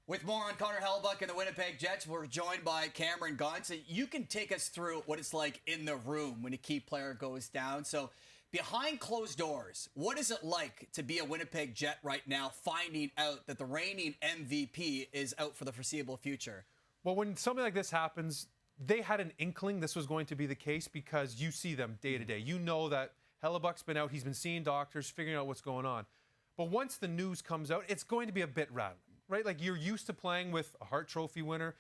With more on Connor Hellebuyck and the Winnipeg Jets, we're joined by Cameron Gaunce. You can take us through what it's like in the room when a key player goes down. So, behind closed doors, what is it like to be a Winnipeg Jet right now, finding out that the reigning MVP is out for the foreseeable future? Well, when something like this happens, they had an inkling this was going to be the case because you see them day to day. You know that Hellebuyck's been out. He's been seeing doctors, figuring out what's going on. But once the news comes out, it's going to be a bit rattling. Right? Like you're used to playing with a Hart Trophy winner,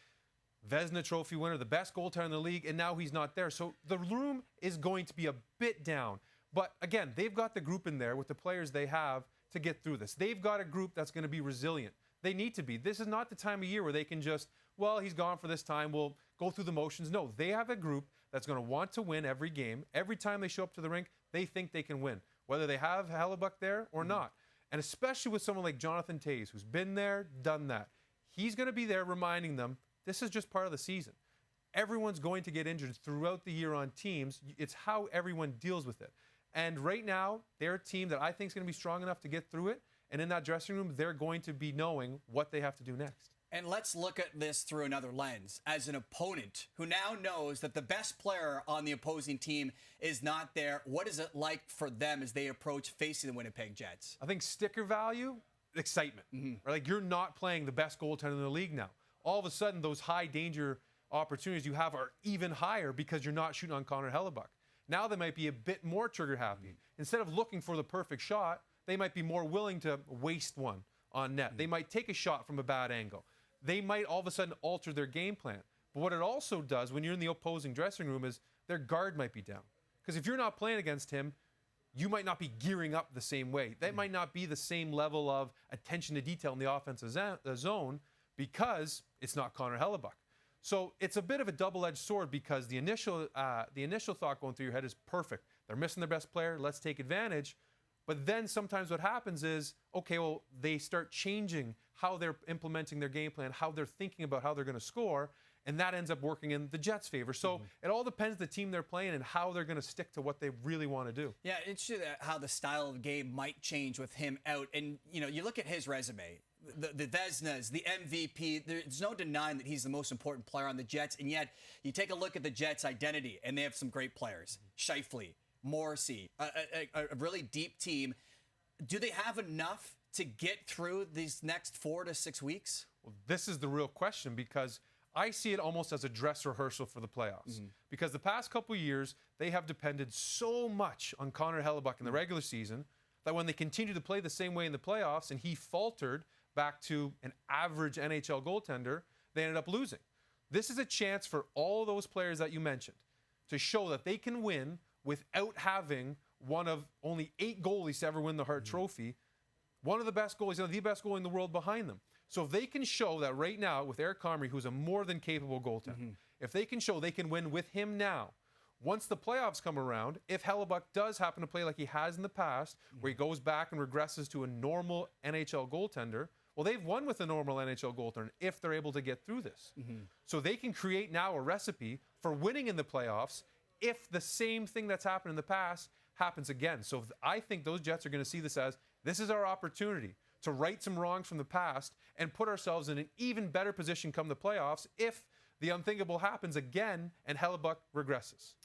Vezina Trophy winner, the best goaltender in the league, and now he's not there. So the room is going to be a bit down. But again, they've got the group in there with the players they have to get through this. They've got a group that's going to be resilient. They need to be. This is not the time of year where they can just, well, he's gone for this time, we'll go through the motions. No, they have a group that's going to want to win every game. Every time they show up to the rink, they think they can win, whether they have Hellebuyck there or not. And especially with someone like Jonathan Toews, who's been there, done that. He's going to be there reminding them, this is just part of the season. Everyone's going to get injured throughout the year on teams. It's how everyone deals with it. And right now, they're a team that I think is going to be strong enough to get through it. And in that dressing room, they're going to be knowing what they have to do next. And let's look at this through another lens. As an opponent who now knows that the best player on the opposing team is not there, what is it like for them as they approach facing the Winnipeg Jets? I think sticker value, excitement. Right? Like you're not playing the best goaltender in the league now. All of a sudden, those high danger opportunities you have are even higher because you're not shooting on Connor Hellebuyck. Now they might be a bit more trigger happy. Instead of looking for the perfect shot, they might be more willing to waste one on net. They might take a shot from a bad angle. They might all of a sudden alter their game plan. But what it also does when you're in the opposing dressing room is their guard might be down. Because if you're not playing against him, you might not be gearing up the same way. That might not be the same level of attention to detail in the offensive zone because it's not Connor Hellebuyck. So it's a bit of a double-edged sword because the initial thought going through your head is perfect. They're missing their best player. Let's take advantage. But then sometimes what happens is, okay, well, they start changing how they're implementing their game plan, how they're thinking about how they're going to score, and that ends up working in the Jets' favor. So it all depends the team they're playing and how they're going to stick to what they really want to do. Yeah, interesting how the style of game might change with him out. And, you know, you look at his resume, the Vezinas, the MVP, there's no denying that he's the most important player on the Jets. And yet, you take a look at the Jets' identity, and they have some great players. Scheifele, Morrissey, a really deep team. Do they have enough to get through these next 4 to 6 weeks? Well, this is the real question because I see it almost as a dress rehearsal for the playoffs. Because the past couple of years, they have depended so much on Connor Hellebuyck in the regular season that when they continue to play the same way in the playoffs and he faltered back to an average NHL goaltender, they ended up losing. This is a chance for all those players that you mentioned to show that they can win without having one of only 8 goalies to ever win the Hart Trophy, one of the best goalies, the best goalie in the world behind them. So if they can show that right now with Eric Comrie, who's a more than capable goaltender, if they can show they can win with him now, once the playoffs come around, if Hellebuyck does happen to play like he has in the past, where he goes back and regresses to a normal NHL goaltender, well, they've won with a normal NHL goaltender if they're able to get through this. So they can create now a recipe for winning in the playoffs if the same thing that's happened in the past happens again. So I think those Jets are going to see this as, this is our opportunity to right some wrongs from the past and put ourselves in an even better position come the playoffs if the unthinkable happens again and Hellebuyck regresses.